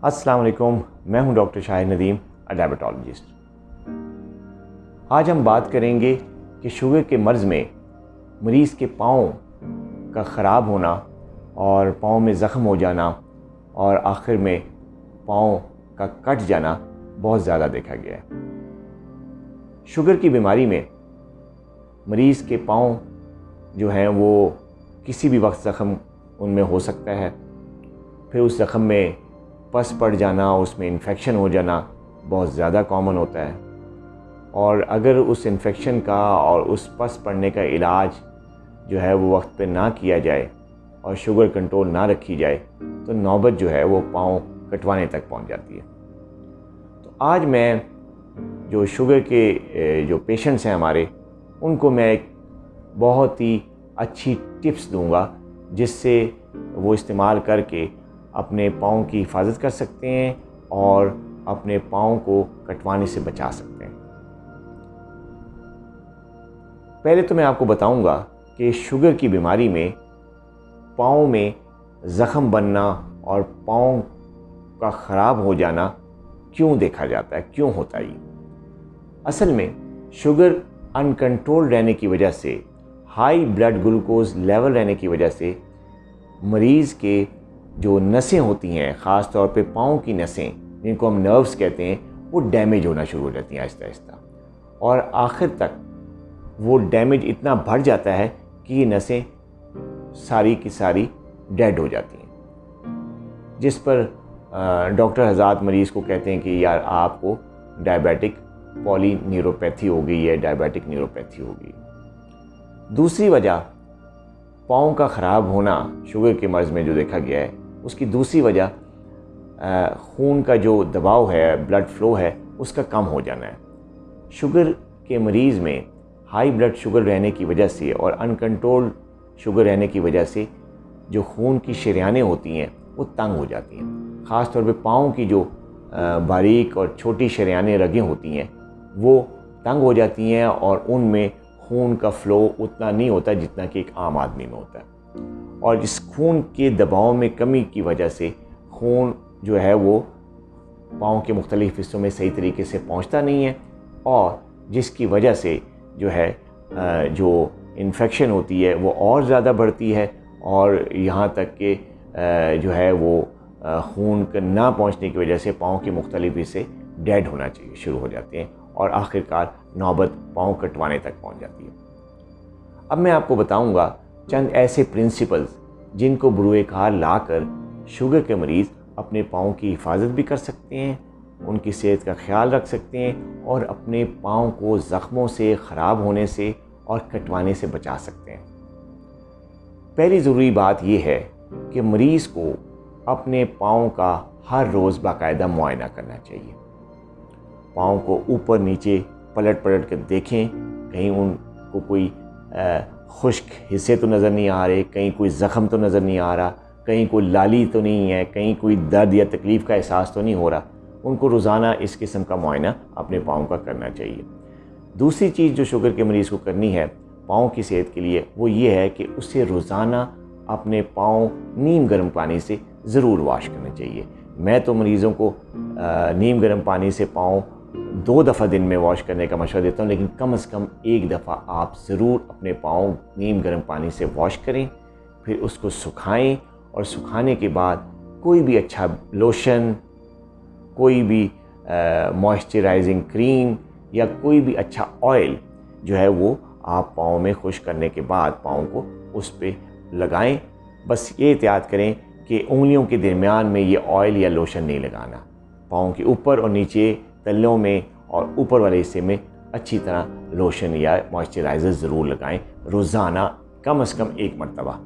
अस्सलाम वालेकुम, मैं हूं डॉक्टर शाहिद नदीम, डायबिटोलॉजिस्ट। आज हम बात करेंगे कि शुगर के मर्ज़ में मरीज़ के पाँव का ख़राब होना और पाँव में ज़ख़म हो जाना और आखिर में पाँव का कट जाना बहुत ज़्यादा देखा गया है। शुगर की बीमारी में मरीज़ के पाँव जो हैं वो किसी भी वक्त ज़ख़म उनमें हो सकता है। फिर उस ज़ख़म में पस पड़ जाना, उसमें इन्फेक्शन हो जाना बहुत ज़्यादा कॉमन होता है। और अगर उस इन्फेक्शन का और उस पस पड़ने का इलाज जो है वो वक्त पे ना किया जाए और शुगर कंट्रोल ना रखी जाए तो नौबत जो है वो पाँव कटवाने तक पहुंच जाती है। तो आज मैं जो शुगर के जो पेशेंट्स हैं हमारे, उनको मैं एक बहुत ही अच्छी टिप्स दूंगा जिससे वो इस्तेमाल करके अपने पाँव की हिफाजत कर सकते हैं और अपने पाँव को कटवाने से बचा सकते हैं। पहले तो मैं आपको बताऊंगा कि शुगर की बीमारी में पाँव में ज़ख़म बनना और पाँव का ख़राब हो जाना क्यों देखा जाता है, क्यों होता है। असल में शुगर अनकंट्रोल रहने की वजह से, हाई ब्लड ग्लूकोज लेवल रहने की वजह से मरीज़ के जो नसें होती हैं, ख़ास तौर पे पाँव की नसें जिनको हम नर्व्स कहते हैं, वो डैमेज होना शुरू हो जाती हैं आहिस्ता आहिस्ता, और आखिर तक वो डैमेज इतना बढ़ जाता है कि ये नसें सारी की सारी डेड हो जाती हैं, जिस पर डॉक्टर हज़ात मरीज़ को कहते हैं कि यार आपको डायबिटिक पॉलीन्यूरोपैथी हो गई है, डायबिटिक न्यूरोपैथी हो गई। दूसरी वजह पाँव का ख़राब होना शुगर के मर्ज़ में जो देखा गया है, उसकी दूसरी वजह खून का जो दबाव है, ब्लड फ्लो है, उसका कम हो जाना है। शुगर के मरीज़ में हाई ब्लड शुगर रहने की वजह से और अनकंट्रोल्ड शुगर रहने की वजह से जो खून की शरियानें होती हैं वो तंग हो जाती हैं। ख़ास तौर पे पाँव की जो बारीक और छोटी शरियानें रगें होती हैं वो तंग हो जाती हैं और उनमें खून का फ़्लो उतना नहीं होता जितना कि एक आम आदमी में होता है। और इस खून के दबाव में कमी की वजह से खून जो है वो पाँव के मुख्तलिफ़ हिस्सों में सही तरीके से पहुंचता नहीं है, और जिसकी वजह से जो है जो इन्फेक्शन होती है वो और ज़्यादा बढ़ती है, और यहाँ तक कि जो है वो खून का ना पहुँचने की वजह से पाँव के मुख्तलिफ़ हिस्से डेड होना चाहिए शुरू हो जाते हैं और आखिरकार नौबत पाँव कटवाने तक पहुँच जाती है। अब मैं आपको बताऊंगा चंद ऐसे प्रिंसिपल्स जिनको बरूए कार लाकर शुगर के मरीज़ अपने पाँव की हिफाजत भी कर सकते हैं, उनकी सेहत का ख्याल रख सकते हैं और अपने पाँव को ज़ख्मों से, ख़राब होने से और कटवाने से बचा सकते हैं। पहली ज़रूरी बात यह है कि मरीज़ को अपने पाँव का हर रोज़ बाकायदा मुआयना करना चाहिए। पाँव को ऊपर नीचे पलट पलट कर देखें, कहीं उनको कोई खुश्क हिस्से तो नज़र नहीं आ रहे, कहीं कोई ज़ख़म तो नज़र नहीं आ रहा, कहीं कोई लाली तो नहीं है, कहीं कोई दर्द या तकलीफ़ का एहसास तो नहीं हो रहा। उनको रोज़ाना इस किस्म का मुआयना अपने पाँव का करना चाहिए। दूसरी चीज़ जो शुगर के मरीज़ को करनी है पाँव की सेहत के लिए, वो ये है कि उसे रोज़ाना अपने पाँव नीम गर्म पानी से ज़रूर वॉश करना चाहिए। मैं तो मरीज़ों को नीम गर्म पानी से पाँव 2 दफ़ा दिन में वॉश करने का मशवरा देता हूँ, लेकिन कम से कम 1 दफ़ा आप ज़रूर अपने पाँव नीम गर्म पानी से वॉश करें, फिर उसको सुखाएं और सुखाने के बाद कोई भी अच्छा लोशन, कोई भी मॉइस्चराइजिंग क्रीम या कोई भी अच्छा ऑयल जो है वो आप पाँव में खुश्क करने के बाद पाँव को उस पर लगाएं। बस ये एहतियात करें कि उंगलियों के दरमियान में ये ऑयल या लोशन नहीं लगाना। पाँव के ऊपर और नीचे तलियों में और ऊपर वाले हिस्से में अच्छी तरह लोशन या मॉइस्चराइज़र ज़रूर लगाएं रोज़ाना कम से कम 1 मरतबा।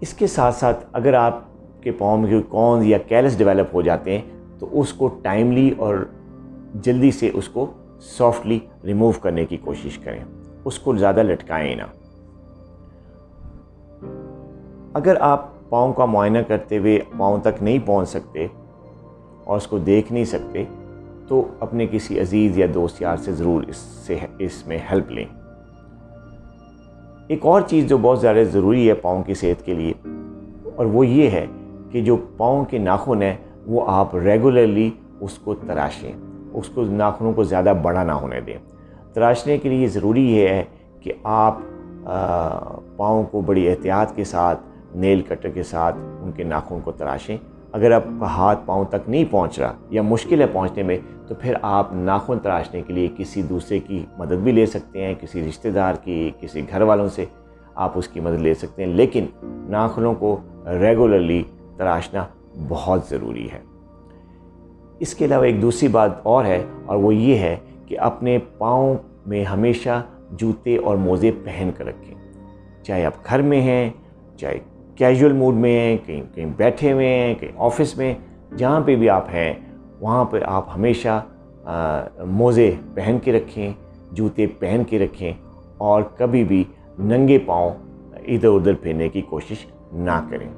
इसके साथ साथ अगर आपके पाँव में कोई कॉन्स या कैलस डेवलप हो जाते हैं तो उसको टाइमली और जल्दी से उसको सॉफ्टली रिमूव करने की कोशिश करें, उसको ज़्यादा लटकाएं ना। अगर आप पाँव का मुआयना करते हुए पाँव तक नहीं पहुंच सकते और उसको देख नहीं सकते तो अपने किसी अजीज़ या दोस्त यार से ज़रूर इसमें हेल्प लें। एक और चीज़ जो बहुत ज़्यादा ज़रूरी है पाँव की सेहत के लिए, और वो ये है कि जो पाँव के नाखून हैं वो आप रेगुलरली उसको तराशें, उसको नाखूनों को ज़्यादा बड़ा ना होने दें। तराशने के लिए ज़रूरी है कि आप पाँव को बड़ी एहतियात के साथ नेल कटर के साथ उनके नाखून को तराशें। अगर आपका हाथ पाँव तक नहीं पहुंच रहा या मुश्किल है पहुंचने में, तो फिर आप नाखून तराशने के लिए किसी दूसरे की मदद भी ले सकते हैं, किसी रिश्तेदार की, किसी घर वालों से आप उसकी मदद ले सकते हैं। लेकिन नाखूनों को रेगुलरली तराशना बहुत ज़रूरी है। इसके अलावा एक दूसरी बात और है, और वो ये है कि अपने पाँव में हमेशा जूते और मोज़े पहन कर रखें। चाहे आप घर में हैं, चाहे कैजुअल मूड में हैं, कहीं कहीं बैठे हुए हैं, कहीं ऑफिस में, जहाँ पे भी आप हैं वहाँ पर आप हमेशा मोज़े पहन के रखें, जूते पहन के रखें और कभी भी नंगे पाँव इधर उधर फिरने की कोशिश ना करें।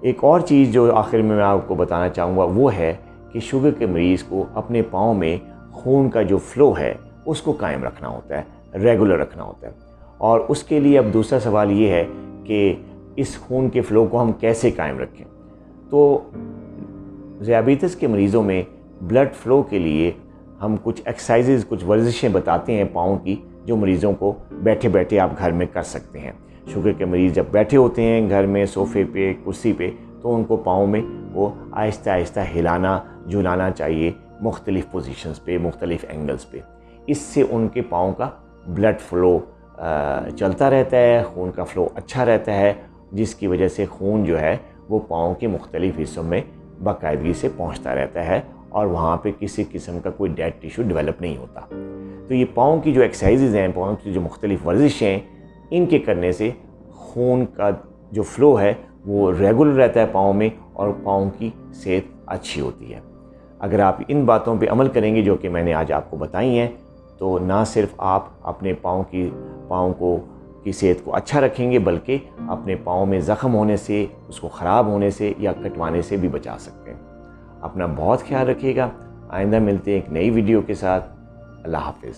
एक और चीज़ जो आखिर में मैं आपको बताना चाहूँगा वो है कि शुगर के मरीज़ को अपने पाँव में खून का जो फ़्लो है उसको कायम रखना होता है, रेगुलर रखना होता है। और उसके लिए अब दूसरा सवाल ये है कि इस खून के फ़्लो को हम कैसे कायम रखें। तो ज़ियाबीतिस के मरीज़ों में ब्लड फ़्लो के लिए हम कुछ एक्सरसाइजेज़, कुछ वर्जिशें बताते हैं पाँव की, जो मरीज़ों को बैठे बैठे आप घर में कर सकते हैं। शुगर के मरीज़ जब बैठे होते हैं घर में सोफ़े पे, कुर्सी पे, तो उनको पाँव में वो आहिस्ता आहिस्ता हिलाना झुलाना चाहिए, मुख्तलिफ़ पोजीशंस पे, मुख्तलिफ़ एंगल्स पे। इससे उनके पाँव का ब्लड फ़्लो चलता रहता है, खून का फ़्लो अच्छा रहता है, जिसकी वजह से खून जो है वो पाँव के मुख्तलिफ़ हिस्सों में बाकायदगी से पहुँचता रहता है और वहाँ पे किसी किस्म का कोई डेड टिश्यू डेवलप नहीं होता। तो ये पाँव की जो एक्सरसाइजेज़ हैं, पाँव की जो मुख्तलिफ़ वर्जिशें हैं, इनके करने से खून का जो फ़्लो है वो रेगुलर रहता है पाँव में और पाँव की सेहत अच्छी होती है। अगर आप इन बातों पे अमल करेंगे जो कि मैंने आज आपको बताई हैं, तो ना सिर्फ आप अपने पाँव की सेहत को अच्छा रखेंगे, बल्कि अपने पाँव में ज़ख़म होने से, उसको ख़राब होने से या कटवाने से भी बचा सकते हैं। अपना बहुत ख्याल रखिएगा। आइंदा मिलते हैं एक नई वीडियो के साथ। अल्लाह हाफ़िज़।